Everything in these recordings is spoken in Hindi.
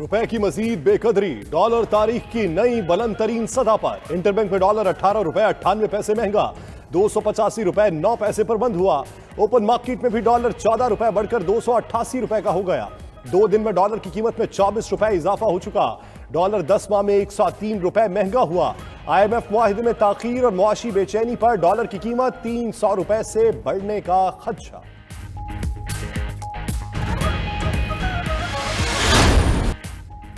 रुपए की मजीद बेकदरी, डॉलर तारीख की नई बुलंद तरीन सतह पर। इंटरबैंक में डॉलर 18 रुपए 98 पैसे महंगा, 285 रुपए 9 पैसे पर बंद हुआ। ओपन मार्केट में भी डॉलर 14 रुपए बढ़कर 288 रुपए का हो गया। 2 दिन में डॉलर की कीमत में 24 रुपए इजाफा हो चुका। डॉलर 10 माह में 103 रुपए महंगा हुआ। IMF मुआहिदे में ताखीर और मुआशी बेचैनी पर डॉलर की कीमत 300 रुपए से बढ़ने का खदशा।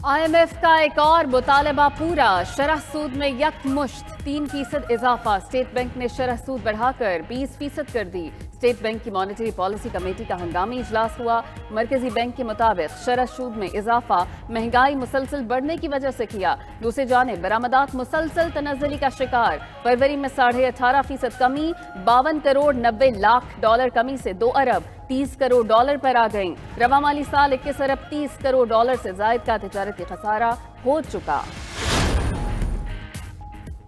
IMF का एक और मुतालबा पूरा, शरह सूद में यकमुश्त 3% इजाफा। स्टेट बैंक ने शरह सूद बढ़ाकर 20% कर दी। स्टेट बैंक की मॉनेटरी पॉलिसी कमेटी का हंगामी इजलास हुआ। मरकजी बैंक के मुताबिक शरह सूद में इजाफा महंगाई मुसलसल बढ़ने की वजह से किया। दूसरी जानिब बरामदात मुसलसल तनज़्ज़ुली का शिकार। फरवरी में 18.5% कमी, 52 करोड़ 90 लाख डॉलर कमी से 2 अरब 30 करोड़ डॉलर पर आ गई। रवा माली साल 21 अरब 30 करोड़ डॉलर से जायद का तिजारती खसारा हो चुका।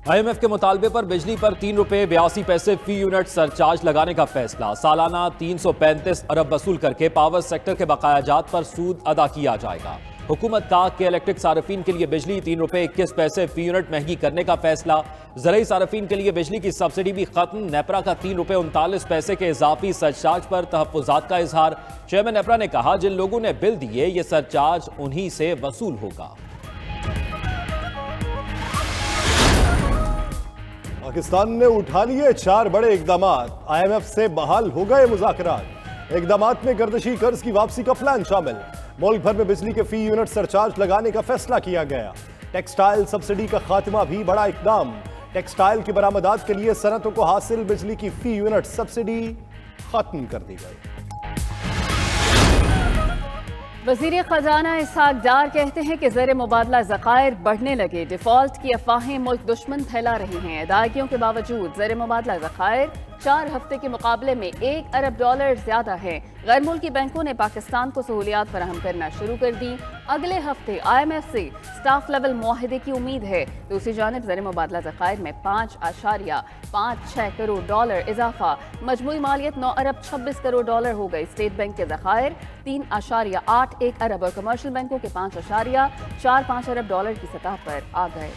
IMF के मुतालबे पर बिजली पर 3 रुपए 82 पैसे फी यूनिट सरचार्ज लगाने का फैसला। सालाना 335 अरब वसूल करके पावर सेक्टर के बकायाजात पर सूद अदा किया जाएगा। हुकूमत का के इलेक्ट्रिक सार्फिन के लिए बिजली 3 रुपए 21 पैसे फी यूनिट महंगी करने का फैसला। ज़राई सार्फिन के लिए बिजली की सब्सिडी भी खत्म। नेपरा का 3 रुपए 39 पैसे के इजाफी सरचार्ज पर तहफ़्फ़ुज़ात का इजहार। चेयरमैन नेपरा ने कहा, जिन लोगों ने बिल दिए ये सरचार्ज उन्हीं से वसूल होगा। पाकिस्तान ने उठा लिए 4 बड़े इकदामात। IMF से बहाल हो गए मुज़ाकरात। इकदामात में गर्दिशी कर्ज की वापसी का प्लान शामिल। मुल्क भर में बिजली के फी यूनिट सरचार्ज लगाने का फैसला किया गया। टेक्सटाइल सब्सिडी का खात्मा भी बड़ा इकदाम। टेक्सटाइल की बरामदात के लिए सनतों को हासिल बिजली की फी यूनिट सब्सिडी खत्म कर दी गई। वज़ीर खजाना इसहाक डार कहते हैं कि ज़र मुबादला ज़खायर बढ़ने लगे। डिफॉल्ट की अफवाहें मुल्क दुश्मन फैला रहे हैं। अदायगियों के बावजूद ज़र मुबादला ज़खायर 4 हफ्ते के मुकाबले में 1 अरब डॉलर ज्यादा है। गैर मुल्की बैंकों ने पाकिस्तान को सहूलियात फराहम करना शुरू कर दी। अगले हफ्ते IMF से स्टाफ लेवल मुआहिदे की उम्मीद है। दूसरी जानिब ज़र मुबादला ज़खायर में 5.56 करोड़ डॉलर इजाफा। मजमूई मालियत 9 अरब 26 करोड़ डॉलर हो गई। स्टेट बैंक के ज़खायर 3.81 अरब और कमर्शियल बैंकों के 5.45 अरब डॉलर की सतह पर आ गए।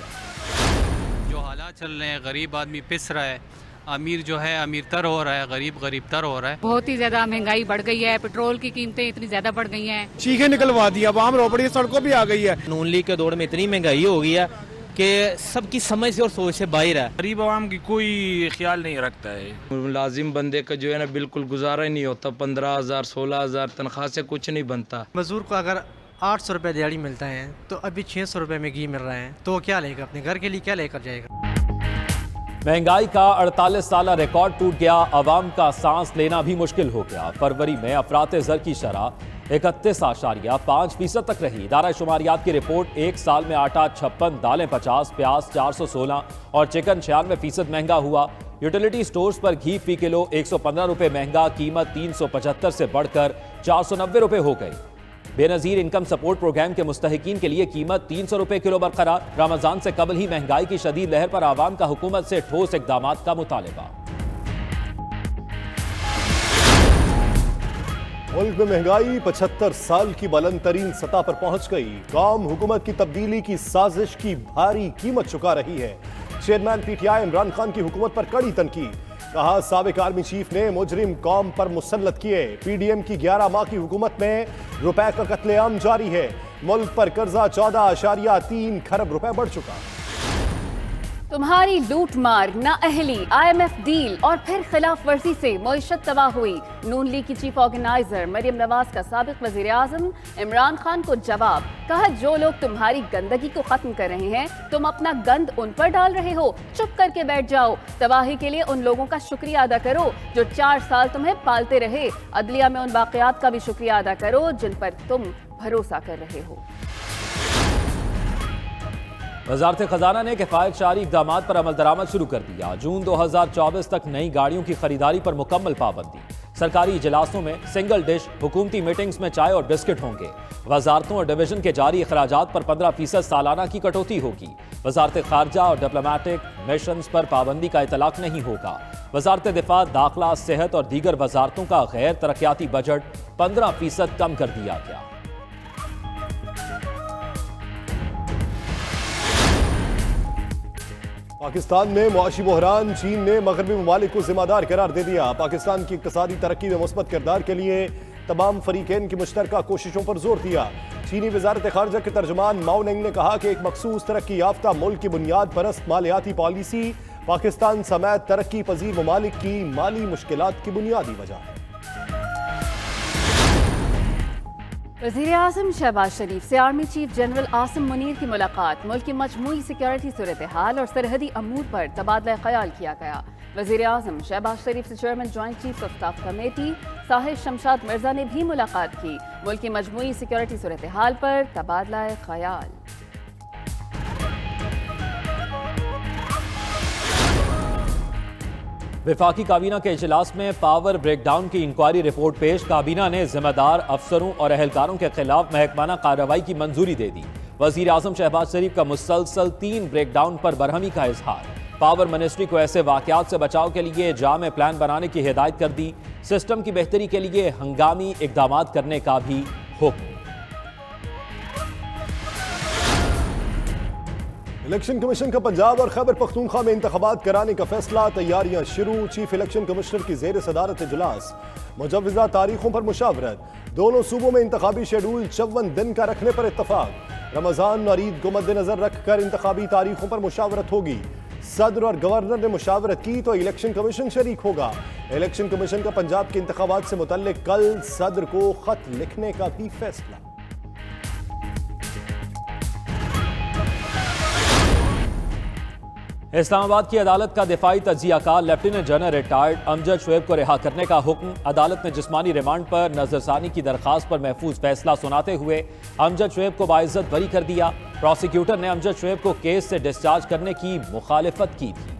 जो हालात चल रहे हैं, गरीब आदमी पिस रहा है, अमीर जो है अमीर तर हो रहा है, गरीब गरीब तर हो रहा है। बहुत ही ज्यादा महंगाई बढ़ गई है। पेट्रोल की कीमतें इतनी ज्यादा बढ़ गई हैं। चीखें निकलवा दी, अब आम रोपड़ी सड़कों भी आ गई है। नून लीग के दौर में इतनी महंगाई हो गई है कि सबकी समझ से और सोच से बाहर है। गरीब आवाम की कोई ख्याल नहीं रखता है। मुलाजिम बंदे का जो है ना बिल्कुल गुजारा ही नहीं होता। 15,000 16,000 तनख्वाह से कुछ नहीं बनता। मजदूर को अगर 800 रुपये दिहाड़ी मिलता है तो अभी 600 रुपये में घी मिल रहा है, तो क्या लेगा? अपने घर के लिए क्या लेकर जाएगा? महंगाई का 48 साला रिकॉर्ड टूट गया। आवाम का सांस लेना भी मुश्किल हो गया। फरवरी में अफराते ज़र की शरह 31.5% तक रही। इदारा शुमारियात की रिपोर्ट, एक साल में आटा 56, दालें 50, प्याज 416 और चिकन 96% महंगा हुआ। यूटिलिटी स्टोर्स पर घी फी किलो 115 रुपए महंगा, कीमत 375 से बढ़कर 490 रुपए हो गई। बेनजीर इनकम सपोर्ट प्रोग्राम के मुस्तहिकीन के लिए कीमत 300 रुपए किलो बरकरार। रमजान से कबल ही महंगाई की शदीद लहर पर आवाम का हुकूमत से ठोस इकदामात का मुतालिबा। मुल्क में महंगाई 75 साल की बुलंद तरीन सतह पर पहुंच गई। कौम हुकूमत की तब्दीली की साजिश की भारी कीमत चुका रही है। चेयरमैन PTI इमरान खान की हुकूमत पर कड़ी तनकीद। कहा, साबिक आर्मी चीफ ने मुजरिम कौम पर मुसल्लत किए। PDM की 11 माह की हुकूमत में रुपए का कत्लेआम जारी है। मुल्क पर कर्जा 14.3 खरब रुपए बढ़ चुका। तुम्हारी लूट मार, नाअहली, IMF डील और फिर खिलाफ वर्जी से मईशत तबाह हुई। नून लीग की चीफ ऑर्गेनाइजर मरियम नवाज का साबिक वजीर आजम इमरान खान को जवाब। कहा, जो लोग तुम्हारी गंदगी को खत्म कर रहे हैं तुम अपना गंद उन पर डाल रहे हो। चुप करके बैठ जाओ। तबाही के लिए उन लोगों का शुक्रिया अदा करो जो 4 साल तुम्हें पालते रहे। अदलिया में उन बाक़ियात का भी शुक्रिया अदा करो जिन पर तुम भरोसा कर रहे हो। वज़ारत खजाना ने किफ़ायत शारी इक़दामात पर अमल दरामद शुरू कर दिया। जून 2024 तक नई गाड़ियों की खरीदारी पर मुकम्मल पाबंदी। सरकारी इजलासों में सिंगल डिश, हुकूमती मीटिंग्स में चाय और बिस्किट होंगे। वजारतों और डिवीजन के जारी अखराजात पर 15% सालाना की कटौती होगी। वजारत खारजा और डिप्लोमेटिक मिशंस पर पाबंदी का इतलाक नहीं होगा। वजारत दिफा, दाखिला, सेहत और दीगर वजारतों का गैर तरक्याती बजट 15% कम कर दिया गया। पाकिस्तान में मुआशी बहरान, चीन ने मगरबी ममालिक को जिम्मेदार करार दे दिया। पाकिस्तान की इक्तिसादी तरक्की में मुस्बत किरदार के लिए तमाम फरीकैन की मुश्तरका कोशिशों पर जोर दिया। चीनी वजारत खारजा के तर्जमान माओ नेंग ने कहा कि एक मखसूस तरक्की याफ्ता मुल्क की बुनियाद परस्त मालियाती पॉलिसी पाकिस्तान समेत तरक्की पजीर ममालिक की माली मुश्किलात की बुनियादी वजह है। वज़ीर आज़म शहबाज शरीफ से army chief general Asim Munir की मुलाकात। मुल्क की मजमूई सिक्योरिटी सूरत हाल और सरहदी अमूर पर तबादला ख्याल किया गया। वज़ीर आज़म शहबाज शरीफ से chairman joint chief of staff committee Sahib Shamshad Mirza ने भी मुलाकात की। मुल्क की मजमूई सिक्योरिटी सूरत हाल पर तबादला ख्याल। वफाकी काबीना के इजलास में पावर ब्रेकडाउन की इंक्वायरी रिपोर्ट पेश। काबीना ने जिम्मेदार अफसरों और अहलकारों के खिलाफ महकमाना कार्रवाई की मंजूरी दे दी। वज़ीर आज़म शहबाज शरीफ का मुसलसल 3 ब्रेकडाउन पर बरहमी का इजहार। पावर मिनिस्ट्री को ऐसे वाकयात से बचाव के लिए जामे प्लान बनाने की हिदायत कर दी। सिस्टम की बेहतरी के लिए हंगामी इकदाम करने का भी हुक्म। इलेक्शन कमीशन का पंजाब और खैबर पख्तूनख्वा में इंतखाबात कराने का फैसला, तैयारियां शुरू। चीफ इलेक्शन कमिश्नर की जेर सदारत इजलास, मुजव्वज़ा तारीखों पर मुशावरत। दोनों सूबों में इंतखाबी शेड्यूल 54 दिन का रखने पर इत्तफाक। रमजान और ईद को मद्देनजर रखकर इंतखाबी तारीखों पर मुशावरत होगी। सदर और गवर्नर ने मुशावरत की तो इलेक्शन कमीशन शरीक होगा। इलेक्शन कमीशन का पंजाब के इंतखाबात से मुतल्लिक कल सदर को खत लिखने का भी फैसला। इस्लामाबाद की अदालत का दिफाई तज्जियाकार lieutenant general retired Amjad Shoaib को रिहा करने का हुक्म। अदालत ने जिस्मानी रिमांड पर नजरसानी की दरखास्त पर महफूज फैसला सुनाते हुए अमजद शुएब को बाइज्जत बरी कर दिया। प्रोसिक्यूटर ने अमजद शुएब को केस से डिस्चार्ज करने की मुखालिफत की थी।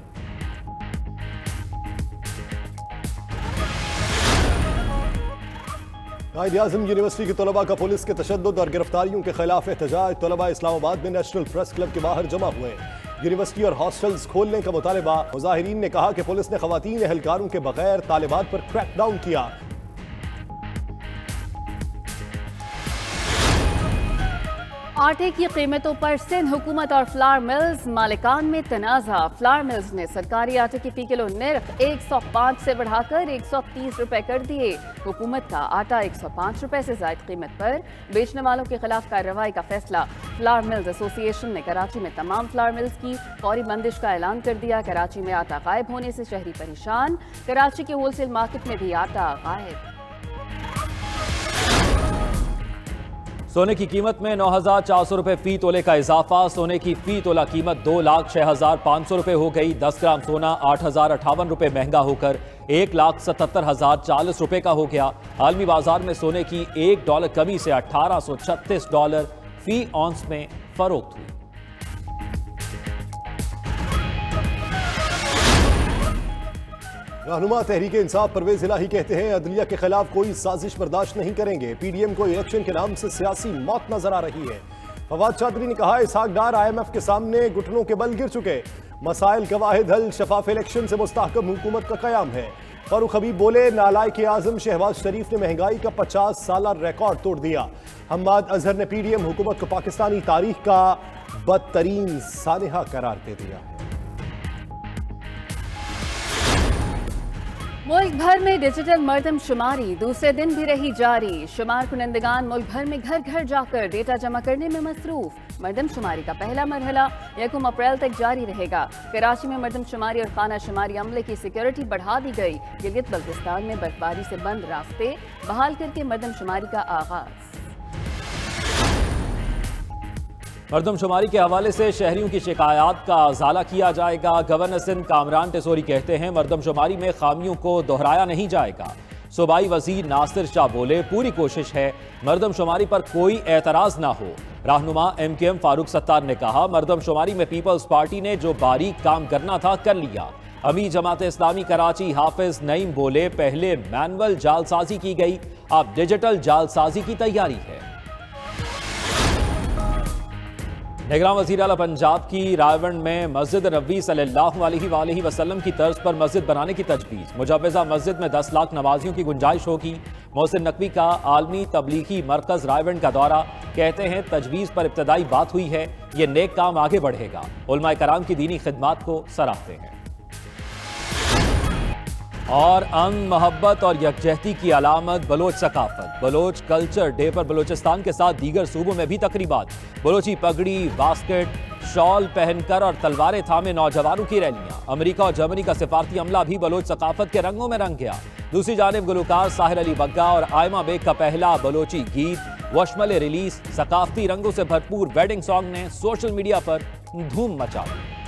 कायद-ए-आज़म यूनिवर्सिटी के तलबा का पुलिस के तशद्दुद और गिरफ्तारियों के खिलाफ एहतजाज। तलबा इस्लामाबाद में नेशनल प्रेस क्लब के बाहर जमा हुए। यूनिवर्सिटी और हॉस्टल्स खोलने का मुतालबा। मुजाहिरीन ने कहा कि पुलिस ने खवातीन एहलकारों के बगैर तालिबात पर क्रैकडाउन किया। आटे की कीमतों पर सिंध हुकूमत और फ्लावर मिल्स मालिकान में तनाज़ा। फ्लावर मिल्स ने सरकारी आटे की फी किलो नर्ख 105 से बढ़ाकर 130 रुपए कर दिए। हुकूमत का आटा 105 रुपए से ज्यादा कीमत पर बेचने वालों के खिलाफ कार्रवाई का फैसला। फ्लावर मिल्स एसोसिएशन ने कराची में तमाम फ्लावर मिल्स की फौरी बंदिश का ऐलान कर दिया। कराची में आटा गायब होने से शहरी परेशान। कराची के होलसेल मार्केट में भी आटा गायब। सोने की कीमत में 9,400 रुपए फी तोले का इजाफा। सोने की फी तोला कीमत 2,06,500 रुपए हो गई। 10 ग्राम सोना 8,058 रुपए महंगा होकर 1,77,040 रुपए का हो गया। आलमी बाजार में सोने की $1 कमी से $1,836 फी औंस में फरोख्त हुई। रहनुमा तहरीक इंसाफ परवेज इलाही कहते हैं अदलिया के खिलाफ कोई साजिश बर्दाश्त नहीं करेंगे। पीडीएम को इलेक्शन के नाम से सियासी मौत नजर आ रही है। फवाद चौधरी ने कहा इसहाक डार IMF के सामने घुटनों के बल गिर चुके। मसाइल का वाहिद हल शफाफ इलेक्शन से मुस्तहकम हुकूमत का कयाम है। फारूक हबीब बोले नालायक आजम शहबाज शरीफ ने महंगाई का 50 साल रिकॉर्ड तोड़ दिया। हम्माद अजहर ने पीडीएम हुकूमत को पाकिस्तानी तारीख का बदतरीन सानिहा करार दे दिया। मुल्क भर में डिजिटल मर्दमशुमारी दूसरे दिन भी रही जारी। शुमार कुनंदगान मुल्क भर में घर घर जाकर डेटा जमा करने में मसरूफ। मर्दमशुमारी का पहला मरहला 1 अप्रैल तक जारी रहेगा। कराची में मर्दमशुमारी और खाना शुमारी अमले की सिक्योरिटी बढ़ा दी गई। गिलगित बल्तिस्तान में बर्फबारी से बंद रास्ते बहाल करके मर्दमशुमारी का आगाज। मर्दमशुमारी के हवाले से शहरियों की शिकायत का अजाला किया जाएगा। गवर्नर सिंध कामरान टेसोरी कहते हैं मर्दमशुमारी में खामियों को दोहराया नहीं जाएगा। सूबाई वजीर नासिर शाह बोले पूरी कोशिश है मर्दमशुमारी पर कोई एतराज ना हो। रहनुमा MKM फारूक सत्तार ने कहा मर्दमशुमारी में पीपल्स पार्टी ने जो बारीक काम करना था कर लिया। अमीर जमात इस्लामी कराची हाफिज नईम बोले पहले मैनुअल जालसाजी की गई, अब डिजिटल जालसाजी की तैयारी है। निगरान वज़ीर आला पंजाब की रायवंड में मस्जिद नबवी सल्लल्लाहु अलैहि वसल्लम की तर्ज पर मस्जिद बनाने की तजवीज़। मुजव्वज़ा मस्जिद में 10 लाख नमाजियों की गुंजाइश होगी। मोहसिन नकवी का आलमी तबलीगी मरकज रायवंड का दौरा, कहते हैं तजवीज़ पर इब्तदाई बात हुई है, ये नेक काम आगे बढ़ेगा। उलमाए कराम की दीनी खिदमात को सराहते हैं। और अमन, मोहब्बत और यकजहती की अलामत बलोच सकाफत। बलोच कल्चर डे पर बलोचिस्तान के साथ दीगर सूबों में भी तकरीबात। बलोची पगड़ी, बास्केट, शॉल पहनकर और तलवारें थामे नौजवानों की रैलियां। अमेरिका और जर्मनी का सिफारती अमला भी बलोच सकाफत के रंगों में रंग गया। दूसरी जानिब गुलकार साहिर अली बग्गा और आयमा बेग का पहला बलोची गीत वशमल रिलीज, सकाफती रंगों से भरपूर वेडिंग सॉन्ग ने सोशल मीडिया पर धूम मचा दी।